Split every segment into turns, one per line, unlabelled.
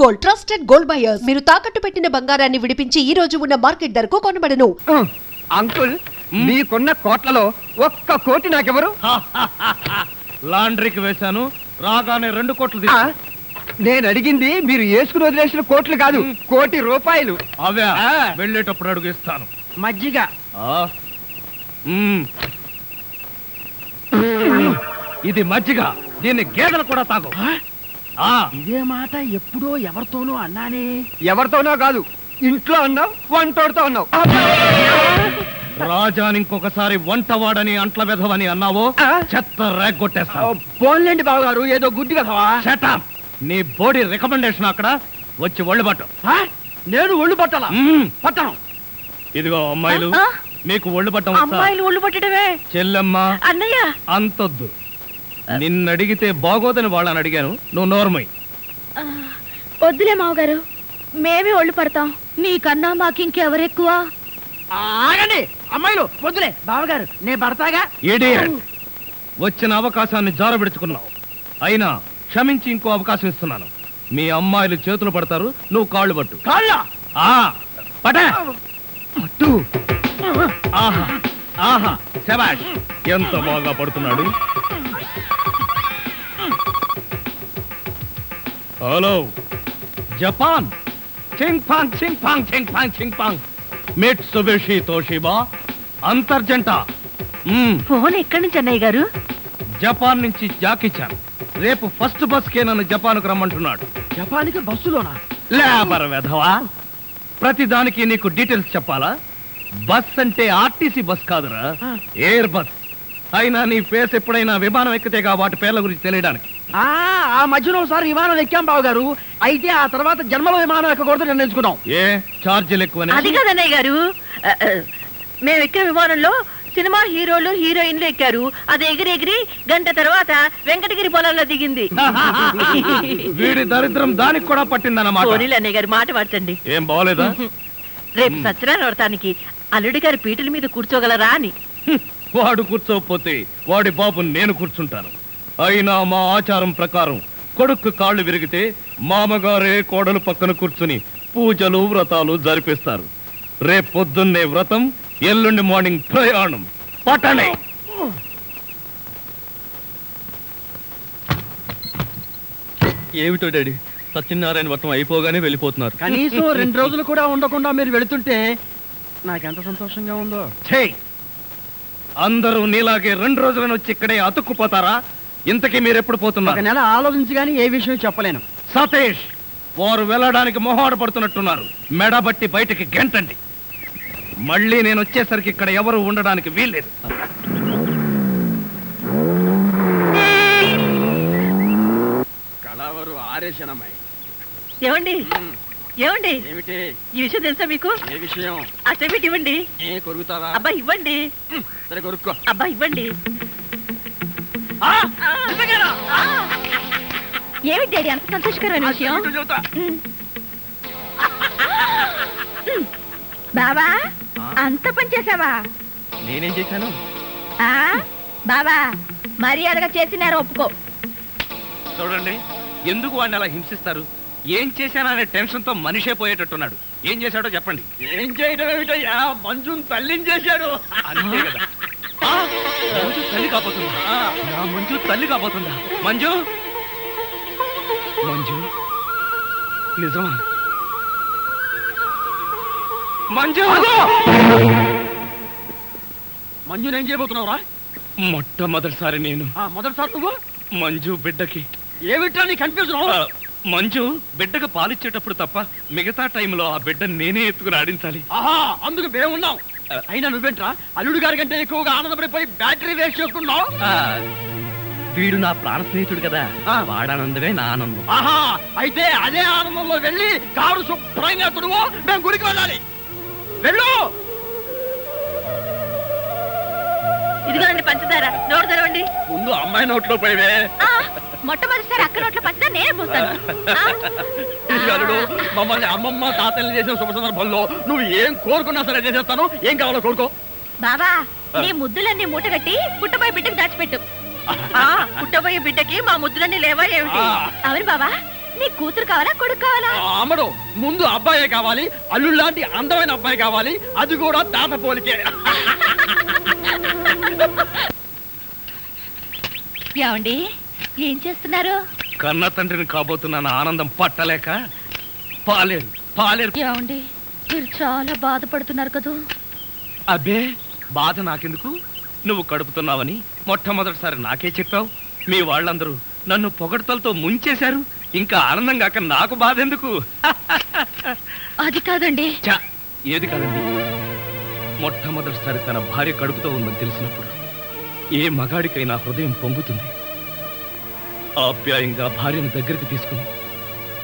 Gold trusted gold buyers. మీరు తాకట్టు పెట్టిన బంగారాన్ని విడిపించి ఈ రోజు ఉన్న మార్కెట్ ధరకు కొనబడను.
అంకుల్, మీకున్న కోట్లలో ఒక్క కోటి నాకెవరు?
లాండ్రీకి వేశాను, రాగానే 2 కోట్లు
నేను అడిగింది మీరు వేసుకుని వదిలేసిన కోట్లు కాదు, కోటి రూపాయలు.
అవే వెళ్ళేటప్పుడు అడుగు ఇస్తాను.
మజ్జిగ
ఇది మజ్జిగ, దీన్ని గేదెలు కూడా తాగు.
ఇదే మాట ఎప్పుడో ఎవరితోనో అన్నానే. ఎవరితోనో కాదు, ఇంట్లో అన్నావు, వంటోడుతో అన్నావు.
రాజాని ఇంకొకసారి వంటవాడని అంట్ల వెధవని అన్నావో చెత్త రేగొట్టేస్తా.
పోన్లేండి బావగారు, ఏదో గుడ్డి కదవా.
షటప్. నీ బోడీ రికమెండేషన్ అక్కడ వచ్చి ఒళ్ళు పట్టు.
నేను ఒళ్ళు పట్టాలా? పట్టను.
ఇదిగో అమ్మాయిలు, మీకు ఒళ్ళు పట్టం.
అమ్మాయిలు ఒళ్ళు పట్టడమే.
చెల్లెమ్మ
అన్నయ్య
అంతొద్దు. నిన్నడిగితే బాగోదని వాళ్ళని అడిగాను, నువ్వు నోర్మై.
వద్దులే మావగారు, మేమే ఒళ్ళు పడతాం. నీకన్నా మాకింకెవరెక్కువ?
ఆగండి అమ్మాయిలు, వద్దులే బావగారు, నేను పడతాగా.
ఇడియట్. వచ్చిన అవకాశాన్ని జారబెడుచుకున్నావు. అయినా క్షమించి ఇంకో అవకాశం ఇస్తున్నాను. మీ అమ్మాయిలు చేతులు పడతారు, నువ్వు కాళ్ళు పట్టు. పట్టు. ఆహా ఆహా, శభాష్, ఎంత బాగా పడుతున్నాడు. Hello Japan. చింగ్ పాంగ్ చింగ్ పాంగ్ చింగ్ పాంగ్ చింగ్ పాంగ్. మిట్సుబిషి తోషిబా అంతర్జంట.
ఫోన్ ఎక్కడి నుంచి అన్నయ్య గారు?
జపాన్ నుంచి జాకిచాన్. రేపు ఫస్ట్ బస్ కే నన్ను జపాన్కు రమ్మంటున్నాడు.
జపాన్కి బస్సులోనా?
లేబర్ వెధవా, ప్రతి దానికి నీకు డీటెయిల్స్ చెప్పాలా? బస్ అంటే ఆర్టీసీ బస్ కాదురా, ఎయిర్ బస్. అయినా నీ ఫేస్ ఎప్పుడైనా విమానం ఎక్కితేగా వాటి పేర్ల గురించి తెలియడానికి.
ఆ మధ్యలో ఒకసారి విమానం ఎక్కాం బావగారు. అయితే ఆ తర్వాత జన్మలో విమానం ఎక్కకూడదు నిర్ణయించుకున్నాం.
ఏ ఛార్జీలు ఎక్కువనే?
అది కాదన్నయ్య గారు, మేము ఎక్కే విమానంలో సినిమా హీరోలు హీరోయిన్లు ఎక్కారు. అది ఎగిరి గంట తర్వాత వెంకటగిరి పొలంలో దిగింది.
వీడి దరిద్రం దానికి కూడా పట్టిందన్నమాట.
అన్నయ్య గారు మాట మార్చండి.
ఏం బాగోలేదా?
రేపు సత్యనారాయణ వ్రతానికి అల్లుడి గారి పీటల మీద కూర్చోగలరా అని.
వాడు కూర్చోకపోతే వాడి బాబు నేను కూర్చుంటాను. అయినా మా ఆచారం ప్రకారం కొడుకు కాళ్ళు విరిగితే మామగారే కోడలు పక్కన కూర్చుని పూజలు వ్రతాలు జరిపిస్తారు. రేపు పొద్దున్నే వ్రతం, ఎల్లుండి మార్నింగ్ ప్రయాణం. పట్టణే. ఏమిటో డాడీ, సత్యనారాయణ వ్రతం అయిపోగానే వెళ్ళిపోతున్నారు.
కనీసం 2 రోజులు కూడా ఉండకుండా మీరు వెళుతుంటే నాకెంత సంతోషంగా ఉందో.
అందరూ నీలాగే 2 రోజులను వచ్చి ఇక్కడే అతుక్కుపోతారా? ఇంతకీ మీరు ఎప్పుడు పోతున్నారు?
1 నెల ఆలోచించి గానీ ఏ విషయం చెప్పలేను.
సతీష్, వారు వెళ్ళడానికి మొహాడు పడుతున్నట్టున్నారు. మెడబట్టి బయటికి గెంటండి. మళ్ళీ నేను వచ్చేసరికి ఇక్కడ ఎవరు ఉండడానికి వీల్లేదు.
కళావరు ఆరేషనమ్మాయి.
ఏమండి ఏమండి,
ఏమిటి
ఈ విషయం తెలుసా మీకు?
ఏ విషయం?
అసలు ఇవ్వండి.
కొరుకుతావా?
అబ్బా ఇవ్వండి.
సరే కొరుక్కో.
అబ్బా ఇవ్వండి. ఏమి డాడీ అంత సంతోషకరమైన విషయం? బాబా, అంత పని చేసావా?
నేనేం చేశాను?
బాబా, మర్యాదగా చేసినారు ఒప్పుకో.
చూడండి, ఎందుకు వాడిని అలా హింసిస్తారు? ఏం చేశాననే టెన్షన్ తో మనిషే పోయేటట్టున్నాడు. ఏం చేశాడో చెప్పండి.
ఏం చేయడం ఏమిటయ్యా, మంజుని తల్లిని చేశాడు.
అంతే కదా. మంజు తల్లి కాబోతుందా? నా మంజు తల్లి కాబోతుందా? మంజు, మంజు నిజమా? మంజు,
మంజుని ఏం చేయబోతున్నావురా?
మొట్టమొదటిసారి నేను.
మొదటిసారి నువ్వు
మంజు బిడ్డకి.
ఏమిటా నీ కన్ఫ్యూజన్?
మంజు బిడ్డకు పాలిచ్చేటప్పుడు తప్ప మిగతా టైంలో ఆ బిడ్డ నేనే ఎత్తుకుని ఆడించాలి.
అందుకు మేమున్నాం. అయినా నువ్వేంట్రా అల్లుడు గారి కంటే ఎక్కువగా ఆనందపడిపోయి బ్యాటరీ వేస్ట్ చేసుకున్నావు?
వీడు నా ప్రాణ స్నేహితుడు కదా, వాడానందమే నా ఆనందం.
అయితే అదే ఆనందంలో వెళ్ళి కారు శుభ్రంగా తుడువు, మేము గుడికి వెళ్ళాలి. వెళ్ళు.
ఇదిగోండి పంచదార, నోరు తెరవండి.
ముందు అమ్మాయి నోట్లో పోయివే.
మొట్టమొదటిసారి అక్క నోట్లో పంచదార నేనే పోస్తాను.
మమ్మల్ని అమ్మమ్మ తాతల్ని చేసిన శుభ సందర్భంలో నువ్వు ఏం కోరుకున్నా సరే చేసేస్తాను. ఏం కావాలో కోరుకో.
బాబా, నీ ముద్దులన్నీ మూటగట్టి పుట్టబోయే బిడ్డకి దాచిపెట్టు. పుట్టబోయే బిడ్డకి మా ముద్దులన్నీ లేవా ఏమిటి? అవును బాబా, నీ కూతురు కావాలా కొడుకు కావాలా?
అమ్మడు ముందు అబ్బాయే కావాలి, అల్లుడు లాంటి అందమైన అబ్బాయి కావాలి, అది కూడా తాత పోలికే.
ఏమండి ఏం చేస్తున్నారు?
కన్న తండ్రిని కాబోతున్న ఆనందం పట్టలేక పాలేరు పాలేరు.
ఏమండి మీరు చాలా బాధపడుతున్నారు కదూ?
అబ్బే బాధ నాకెందుకు, నువ్వు కడుపుతున్నావని మొట్టమొదటిసారి నాకే చెప్పావు. మీ వాళ్ళందరూ నన్ను పొగడ్తలతో ముంచేశారు, ఇంకా ఆనందం కాక నాకు బాధ ఎందుకు?
అది కాదండి.
చా, ఏది కాదండి? మొట్టమొదటిసారి తన భార్య కడుపుతో ఉందని తెలిసినప్పుడు ఏ మగాడికైనా హృదయం పొంగుతుంది. ఆప్యాయంగా భార్యను దగ్గరికి తీసుకుని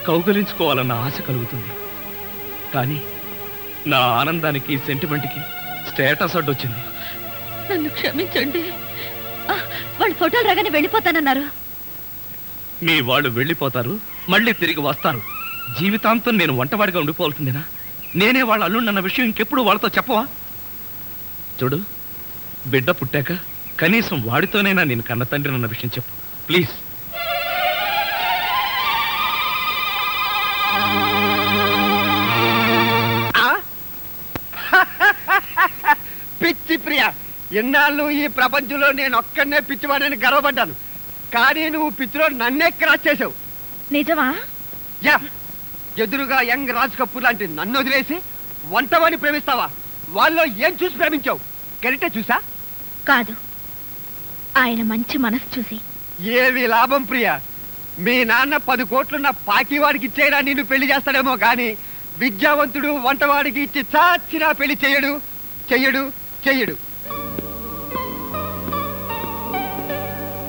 కౌగలించుకోవాలన్న ఆశ కలుగుతుంది. కానీ నా ఆనందానికి సెంటిమెంట్కి స్టేటస్ అడ్డొచ్చింది.
నన్ను క్షమించండి. వాళ్ళు ఫోటోలు రాగానే వెళ్ళిపోతానన్నారు.
మీ వాళ్ళు వెళ్ళిపోతారు, మళ్ళీ తిరిగి వస్తారు. జీవితాంతం నేను వంటవాడిగా ఉండిపోవాల్సిందేనా? నేనే వాళ్ళ అల్లుండన్న విషయం ఇంకెప్పుడు వాళ్ళతో చెప్పవా? చూడు, బిడ్డ పుట్టాక కనీసం వాడితోనైనా నేను కన్న తండ్రినన్న విషయం చెప్పు ప్లీజ్.
పిచ్చి ప్రియ, ఎన్నాళ్ళు ఈ ప్రపంచంలో నేను ఒక్కడనే పిచ్చివాడని గర్వపడ్డాను, కానీ నువ్వు పిచ్చిలో నన్నే క్రాస్ చేసావు.
నిజమా?
యా, ఎదురుగా యంగ్ రాజ్ కపూర్ లాంటి నన్ను వదిలేసి వంటవాడిని ప్రేమిస్తావా? వాళ్ళలో ఏం చూసి ప్రేమించావు? కరెక్టే చూసా?
కాదు, ఆయన మంచి మనసు చూసి.
ఏవి లాభం ప్రియ, మీ నాన్న 10 కోట్లున్న పాకివాడికి ఇచ్చేయడా నిన్ను పెళ్లి చేస్తాడేమో గాని విద్యావంతుడు వంటవాడికి ఇచ్చి చాచినా పెళ్లి చెయ్యడు చెయ్యడు చెయ్యడు.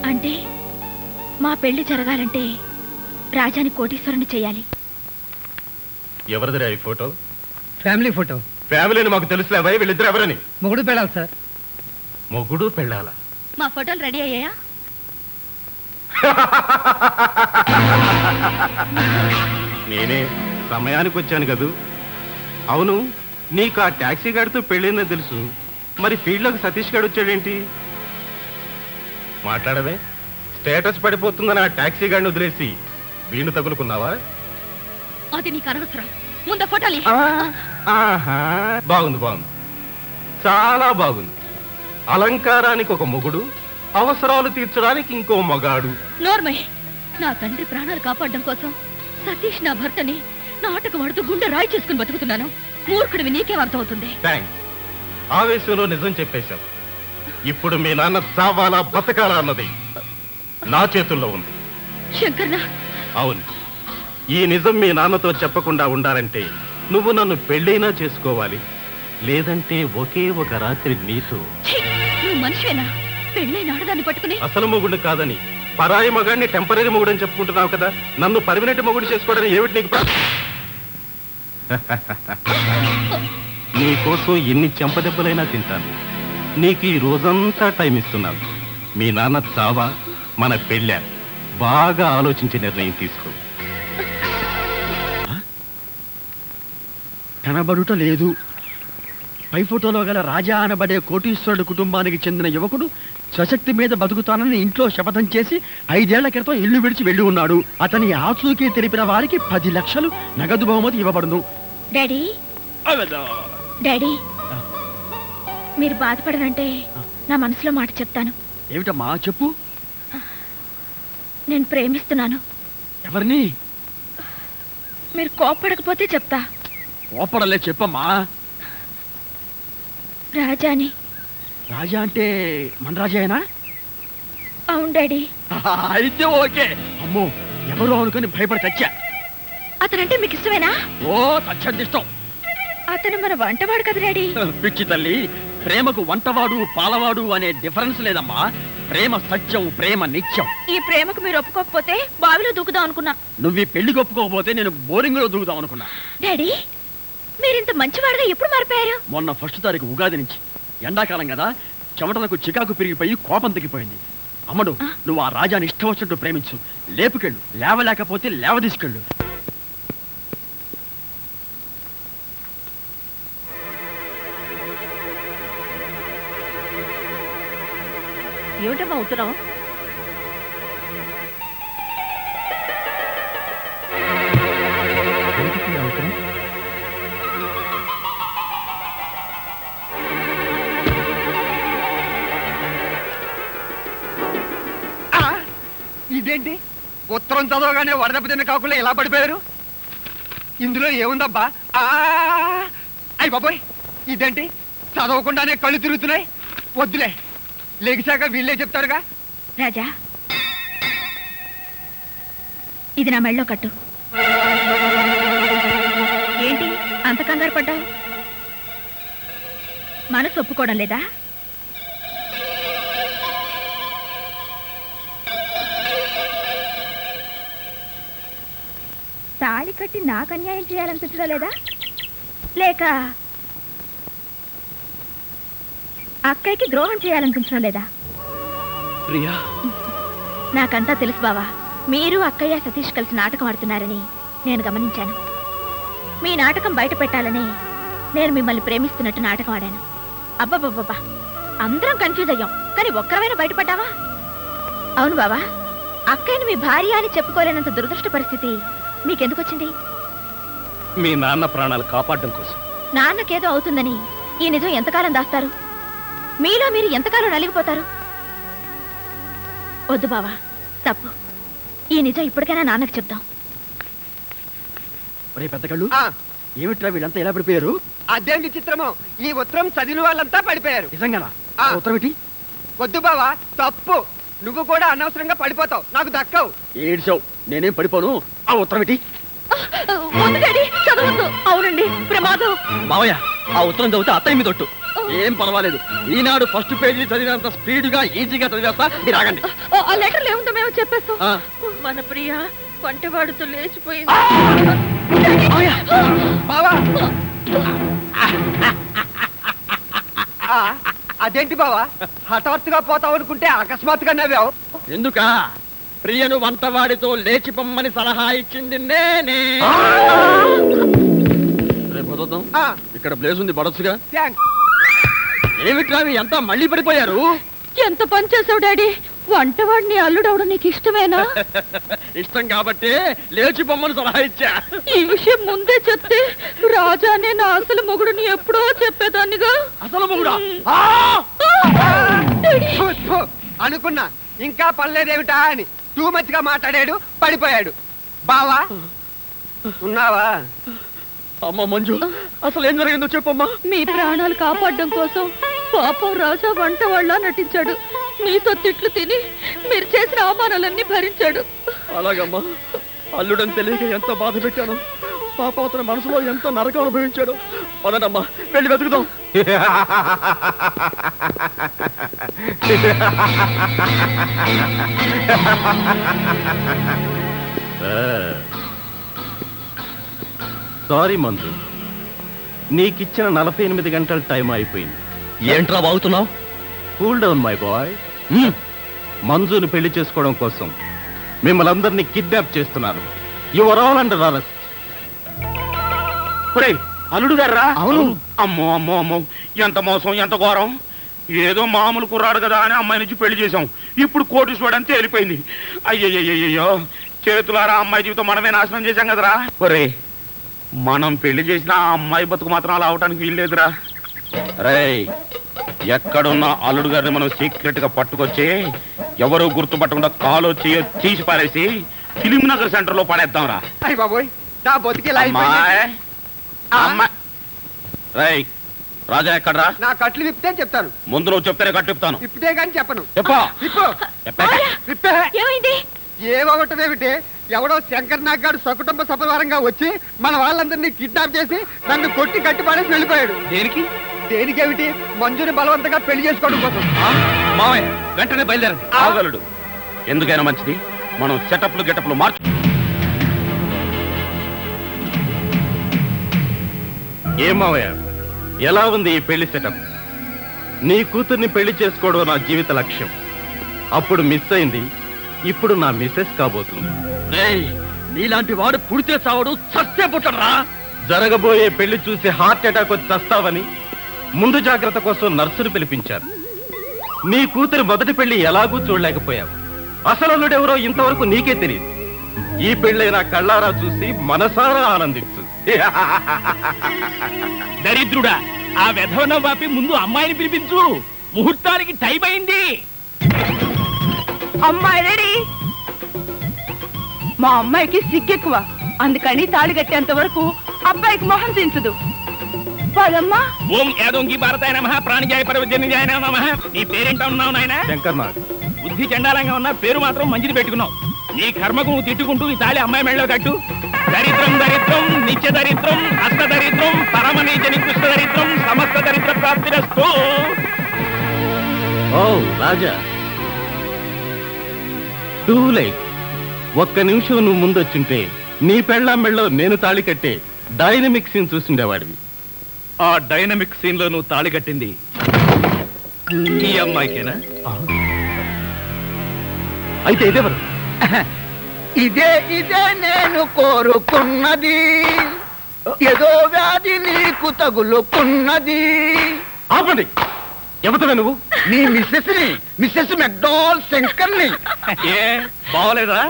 అంటే మా పెళ్లి జరగాలంటే రాజాని కోటీశ్వరుని చేయాలి.
ఎవరిదిరా ఈ ఫోటో?
Family photo.
ఫ్యామిలీని మాకు తెలుసులేవా? వీళ్ళిద్దరు ఎవరని?
మొగుడు పెళ్ళాలి సార్.
మొగుడు పెళ్ళాలా?
మా ఫోటోలు రెడీ అయ్యాయా?
నేనే సమయానికి వచ్చాను కదూ. అవును, నీకు ఆ టాక్సీ గాడితో పెళ్ళిందని తెలుసు, మరి ఫీల్డ్లోకి సతీష్ గారు వచ్చాడేంటి? మాట్లాడవే. స్టేటస్ పడిపోతుందని ఆ టాక్సీ గాడిని వదిలేసి వీణు తగులుకున్నావా?
అది నీకు అనవసరం. ముందు ఫోటోలు.
బాగుంది బాగుంది, చాలా బాగుంది. అలంకారానికి ఒక మొగుడు, అవసరాలు తీర్చడానికి ఇంకో మగాడు.
నోర్మయ్, నా తండ్రి ప్రాణాలు కాపాడడం కోసం సతీష్ నా భర్తని నాటకం ఆడుతూ గుండె రాయి చేసుకుని బతుకుతున్నాను. మూర్ఖుడివి నీకేం అర్థం అవుతుంది?
థ్యాంక్స్, ఆవేశంలో నిజం చెప్పేశావు. ఇప్పుడు మీ నాన్న చావాలా బతకాలా అన్నది నా చేతుల్లో ఉంది.
శంకర్న,
అవును, ఈ నిజం మీ నాన్నతో చెప్పకుండా ఉండాలంటే నువ్వు నన్ను పెళ్ళైనా చేసుకోవాలి, లేదంటే ఒకే ఒక రాత్రి నీతో.
నువ్వు మనిషివేనా? పెళ్ళైన ఆడదాన్ని పట్టుకుని
అసలు మొగుడు కాదని పరాయి మగాడిని టెంపరీ మొగుడు అని చెప్పుకుంటున్నావు కదా, నన్ను పర్మనెంట్ మొగుడు చేసుకోవడానికి ఏమిటి నీకు? నీ కోసం ఎన్ని చెంపదెబ్బలైనా తింటాను. నీకు ఈ రోజంతా టైం ఇస్తున్నాను. మీ నాన్న చావా మన పెళ్ళా? బాగా ఆలోచించి నిర్ణయం తీసుకో.
కనబడుట లేదు. పై ఫోటోలో గల రాజా అనబడే కోటీశ్వరుడు కుటుంబానికి చెందిన యువకుడు స్వశక్తి మీద బతుకుతానని ఇంట్లో శపథం చేసి 5 ఏళ్ల క్రితం ఇల్లు విడిచి వెళ్లి ఉన్నాడు. అతని ఆచూకీ తెలిపిన వారికి 10 లక్షలు నగదు బహుమతి ఇవ్వబడును.
డాడీ, డాడీ, మీరు బాధపడనంటే నా మనసులో మాట చెప్తాను.
ఏమిటమ్మా చెప్పు.
నేను ప్రేమిస్తున్నాను.
ఎవరిని?
మీరు కోప్పడకపోతే చెప్తా.
ఓపడలే, చెప్పమ్మా.
రాజాని.
రాజా అంటే మన రాజాయేనా?
అవును డాడీ.
అయితే ఓకే. అమ్మో, ఎవరు అనుకుని భయపడి చచ్చా.
అతనంటే మీకు ఇష్టమేనా?
ఓ, తచ్చంది ఇష్టం.
అతను మన వంటవాడు కదా డాడీ.
పిచ్చి తల్లి, ప్రేమకు వంటవాడు పాలవాడు అనే డిఫరెన్స్ లేదమ్మా. ప్రేమ సత్యం, ప్రేమ నిత్యం.
ఈ ప్రేమకు మీరు ఒప్పుకోకపోతే బావిలో దూకుదాం అనుకున్నా.
నువ్వు ఈ పెళ్లికి ఒప్పుకోకపోతే నేను బోరింగ్ లో దూకుదాం అనుకున్నా.
డాడీ, మీరింత మంచివాడుగా ఎప్పుడు మారిపోయారు?
మొన్న 1 తారీఖు ఉగాది నుంచి. ఎండాకాలం కదా, చెమటలకు చికాకు పెరిగిపోయి కోపం తగ్గిపోయింది. అమ్మడు, నువ్వు ఆ రాజాని ఇష్టం వచ్చినట్టు ప్రేమించు. లేపుకెళ్ళు, లేవలేకపోతే లేవ తీసుకెళ్ళు.
ఏమిటమ్మా ఉత్తరం?
ఉత్తరం చదవగానే వరదెబ్బ తిన్న కాకుండా ఎలా పడిపోయారు? ఇందులో ఏముందబ్బా? అయ్యి బాబోయ్, ఇదేంటి చదవకుండానే కళ్ళు తిరుగుతున్నాయి? వద్దులే, లెగిశాక వీళ్ళే చెప్తారుగా.
రాజా, ఇది నా మెళ్ళో కట్టు. ఏంటి అంత కంగారు పడ్డావు? మనసు ఒప్పుకోవడం లేదా? తాళి కట్టి నాకు అన్యాయం చేయాలనిపించడం లేదా? లేక అక్కయ్యకి ద్రోహం చేయాలనిపించడం లేదా?
ప్రియా,
నాకంతా తెలుసు బావా. మీరు అక్కయ్య సతీష్ కలిసి నాటకం ఆడుతున్నారని నేను గమనించాను. మీ నాటకం బయట పెట్టాలని నేను మిమ్మల్ని ప్రేమిస్తున్నట్టు నాటకం ఆడాను. అబ్బబ్బబ్బబ్బా, అందరం కన్ఫ్యూజ్ అయ్యాం, కానీ ఒక్కరమైనా బయటపడ్డావా? అవును బావా, అక్కయ్యని మీ భార్య అని చెప్పుకోలేనంత దురదృష్ట పరిస్థితి మీకెందుకు వచ్చింది?
మీ నాన్న ప్రాణాలు కాపాడడం కోసం.
నాన్నకేదో అవుతుందని ఈ నిజం ఎంతకాలం దాస్తారు? మీలో మీరు ఎంతకాలం నలిగిపోతారు? వద్దు బావా, తప్పు. ఈ నిజం ఇప్పటికైనా నాన్నకు చెప్దాం.
ఒరే పెద్ద కళ్ళు,
ఆ,
ఏమిట్రా వీళ్ళంతా ఎలా పడిపోయారు?
అదేం విచిత్రమో, ఈ ఉత్తరం చదివిన వాళ్ళంతా పడిపోయారు.
నిజంగానా?
ఆ.
ఉత్తరం ఏంటి?
వద్దు బావా, తప్పు. నువ్వు కూడా అనవసరంగా పడిపోతావు, నాకు దక్కవు.
ఏడ్చావు, నేనేం పడిపోను. ఆ ఉత్తరం ఏంటి?
అవునండి, ప్రమాదం.
మావయ్య, ఆ ఉత్తరం చదివితే అత్తయ్య మీద ఒట్టు. ఏం పర్వాలేదు, ఈనాడు ఫస్ట్ పేజీ చదివినంత స్పీడ్ గా ఈజీగా చదివేస్తా. మీరు ఆగండి.
ఆ లెటర్లు ఏముందో మేము చెప్పేస్తాం.
ఆ.
మన ప్రియ వంటవాడుతో లేచిపోయింది.
బావా, అదేంటి బావా, హఠాత్తుగా పోతావు అనుకుంటే అకస్మాత్తుగా నవ్వావు?
ఎందుకా? ప్రియను వంటవాడితో లేచి పొమ్మని సలహా ఇచ్చింది నేనే. రేపు వదులుదాం.
ఆ,
ఇక్కడ ప్లేస్ ఉంది, పడొచ్చుగా.
థాంక్స్.
ఏమిట్రా ఎంత మళ్ళీ పడిపోయారు?
ఎంత పని చేసావు డాడీ? వంటవాడిని అల్లుడవడం నీకు ఇష్టమేనా?
ఇష్టం కాబట్టి లేచి పొమ్మని సలహా ఇచ్చా.
ఈ విషయం ముందే చెప్తే రాజానే నా అసలు మొగుడుని ఎప్పుడో చెప్పేదాన్నిగా.
అసలు మొగుడా?
ఫు, ఫు, అనుకున్నా ఇంకా పర్లేదేమిటా అని. టూ మచ్ గా మాట్లాడాడు, పడిపోయాడు. బావా ఉన్నావా?
అమ్మ మంజు, అసలు ఏం జరిగిందో చెప్పమ్మా.
మీ ప్రాణాలు కాపాడడం కోసం పాపం రాజా వంట వాళ్ళ నటించాడు. మీతో తిట్లు తిని మీరు చేసిన అవమానాలన్నీ భరించాడు.
అలాగమ్మా, అల్లుడని తెలియక ఎంత బాధ పెట్టాను. పాప అతని మనసులో ఎంత నరకం అనుభవించాడు. పదనమ్మా, వెళ్ళి వెతుకుదాం.
సారీ మంజు, నీకిచ్చిన 48 గంటల టైం అయిపోయింది. ఏంట్రా బాగుతున్నావు? Cool down my boy. మంజుని పెళ్లి చేసుకోవడం కోసం మిమ్మల్ని అందరినీ కిడ్నాప్ చేస్తున్నారు. Your all under arrest.
అల్లుడు గారా?
అవును.
అమ్మో అమ్మో అమ్మో, ఎంత మోసం, ఎంత ఘోరం. ఏదో మామూలు కుర్రాడు కదా అని అమ్మాయి నుంచి పెళ్లి చేశాం, ఇప్పుడు కోటీశ్వరుడు అని తేలిపోయింది. అయ్యయ్యో, చేతులారా అమ్మాయి జీవితం మనమే నాశనం చేశాం కదరా. ఒరే, మనం పెళ్లి చేసిన ఆ అమ్మాయి బతుకు మాత్రం అలా అవటానికి వీల్లేదురా. రేయ్, ఎక్కడున్న అల్లుడు గారిని మనం సీక్రెట్ గా పట్టుకొచ్చి ఎవరు గుర్తుపట్టకుండా కాలో చేయో తీసి పారేసి ఫిలిం నగర్ సెంటర్ లో పడేద్దాం రా.
అయ్య బాబోయ్, నా బతికి ఇలా
అమ్మాయి,
అయిపోయింది.
అమ్మాయి. రేయ్, రాజా ఎక్కడ్రా?
నా కట్లు విప్పితే చెప్తాను.
ముందు నువ్వు చెప్తేనే కట్టిస్తాను.
విప్పితే గాని చెప్పను.
చెప్పు.
విప్పు. విప్పే.
ఏమైంది?
ఏమవటమేమిటి? ఎవడో శంకర్ నాగ్ గారు సకుటుంబ సపరివారంగా వచ్చి మన వాళ్ళందరినీ కిడ్నాప్ చేసి నన్ను కొట్టి కట్టిపాడేసి వెళ్ళిపోయాడు.
దేనికి?
దేనికేమిటి? మంజుని బలవంతంగా పెళ్లి చేసుకోవడం కోసం.
మావయ్య, వెంటనే బయలుదేరండి. ఆగలడు. ఎందుకైనా మంచిది మనం సెటప్లు గెటప్లు మార్చు.
ఏం మావయ్య, ఎలా ఉంది ఈ పెళ్లి సెటప్? నీ కూతుర్ని పెళ్లి చేసుకోవడం నా జీవిత లక్ష్యం. అప్పుడు మిస్ అయింది, ఇప్పుడు నా మిస్సెస్ కాబోతుంది.
రేయ్, నీలాంటి వాడు పుడితే చావడు, చస్తే పుట్టరా.
జరగబోయే పెళ్లి చూసి హార్ట్ అటాక్ వచ్చి చస్తావని ముందు జాగ్రత్త కోసం నర్సును పిలిపించారు. నీ కూతురి మొదటి పెళ్లి ఎలాగూ చూడలేకపోయావు. అసలు అల్లుడెవరో ఇంతవరకు నీకే తెలియదు. ఈ పెళ్ళైనా కళ్ళారా చూసి మనసారా ఆనందించు.
దరిద్రుడా, ఆ వెధవన వాపి ముందు అమ్మాయిని పిలిపించు. ముహూర్తానికి టైం అయింది.
అమ్మాయి రెడీ.
మా అమ్మాయికి సిగ్గెక్కువ, అందుకని తాళి కట్టేంత వరకు అబ్బాయికి మొహం దించదు. వాళ్ళమ్మా
ఓం యాదోంగి భారతాయ నమః ప్రాణిజాయ పరవజన్యాయ నమః. నీ పేరేంటా ఉన్నావు నాయన?
శంకర్నాథ్.
బుద్ధి చండాలంగా ఉన్న పేరు మాత్రం మంచిది పెట్టుకున్నావు. నీ కర్మకు నువ్వు తిట్టుకుంటూ ఈ తాళి అమ్మాయి మెళ్ళలో కట్టు. దరిద్రం దరిద్రం నిత్య దరిద్రం అష్ట దరిద్రం పరమనీచ నికృష్ట దరిద్రం సమస్త దరిద్ర ప్రాప్తిరస్తు.
ఓ రాజా, టూ లైట్. ఒక్క నిమిషం నువ్వు ముందొచ్చుంటే నీ పెళ్ళాం మెళ్ళలో నేను తాళి కట్టే డైనమిక్ సీన్ చూసిండేవాడివి.
ఆ డైనమిక్ సీన్ లో నువ్వు తాళి కట్టింది ఈ అమ్మాయికేనా?
అయితే ఇదేవరు?
ఇదే నేను కోరుకున్నది, ఏదో వ్యాధి నీకు తగులుకున్నది.
ఆపండి, ఎవతవే నువ్వు?
నీ మిస్సెస్ మెక్డాల్ శంకర్ని.
ఏ బాగోలేదా?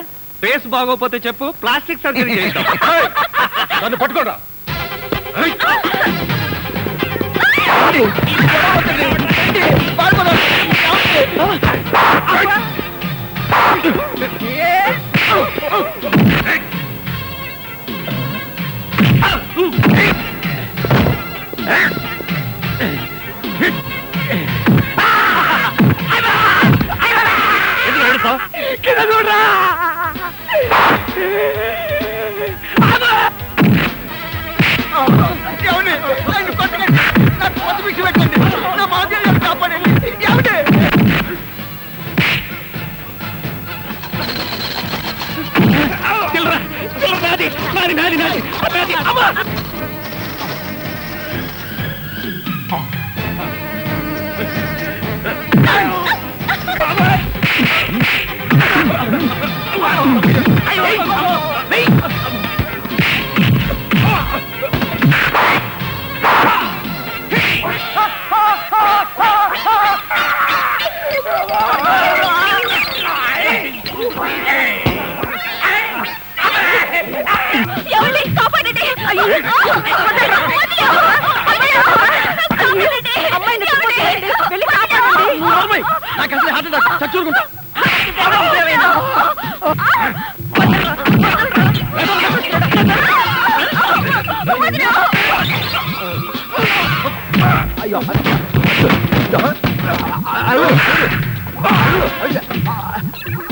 ఫేస్ బాగోపోతే చెప్పు, ప్లాస్టిక్ సర్జరీ చేద్దాం.
నన్ను పట్టుకోరా.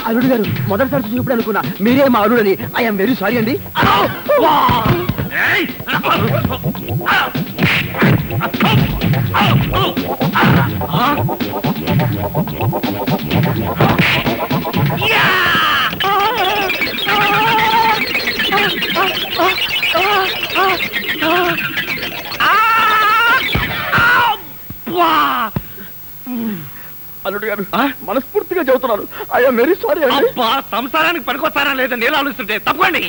అల్లుడు గారు, మొదటిసారి చూసినప్పుడు అనుకున్నా మీరే మా అల్లుడని. ఐఎమ్ వెరీ సారీ అండి. అల్లుడు గారు, మనస్ఫూర్తిగా చెబుతున్నాను, ఐఎమ్ వెరీ సారీ అండి.
సంసారానికి పనికొస్తారా లేదా నేను ఆలోచిస్తుంటే తప్పండి.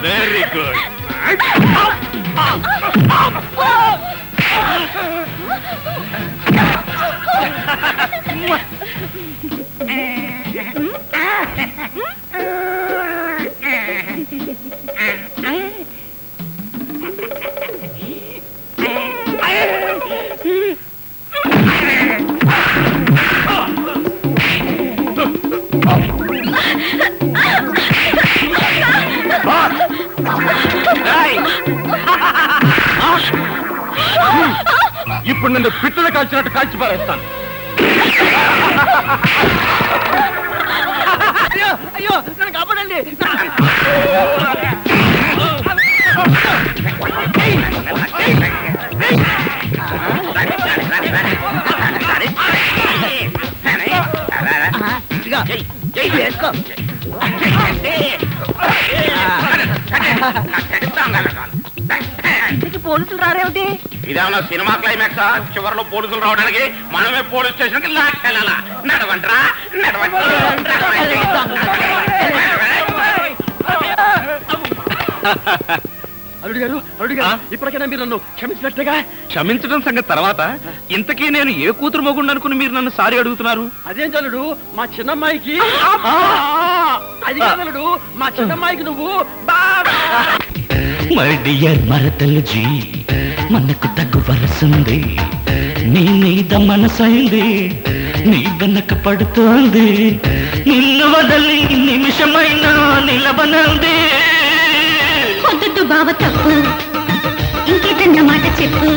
Very good.
ఇప్పుడు నన్ను పిట్టలు కాల్చినట్టు కాల్చి పారేస్తాను.
అయ్యో అయ్యో నన్ను కాపాడండి.
ఇంటికి పోలీసులు రారేమిటి?
ఇదేమన్నా సినిమా క్లైమాక్స్ చివరిలో పోలీసులు రావడానికి మనమే పోలీస్ స్టేషన్ కి లాక్కెళ్ళాలా? నడవంట్రా
అల్లుడు గారు అల్లుడు గారు ఇప్పటికైనా మీరు నన్ను క్షమించినట్టుగా.
క్షమించడం సంగతి తర్వాత, ఇంతకీ నేను ఏ కూతురు మొగుండు అనుకుని మీరు నన్ను సారీ అడుగుతున్నారు?
అదేం చల్లుడు మా చిన్నమ్మాయికి అది కాదలుడు మా చిన్నమ్మాయికి నువ్వు
మై డియర్ మరదలు జీ, మనకు తగ్గు వరసుంది, నీ మీద మనసైంది, నీ వెనక పడుతోంది, నిన్ను వదలి నిమిషమైనా నిలబనంది.
పొద్దుట్టు బావ తప్పు, ఇంకేదన్న మాట చెప్పు.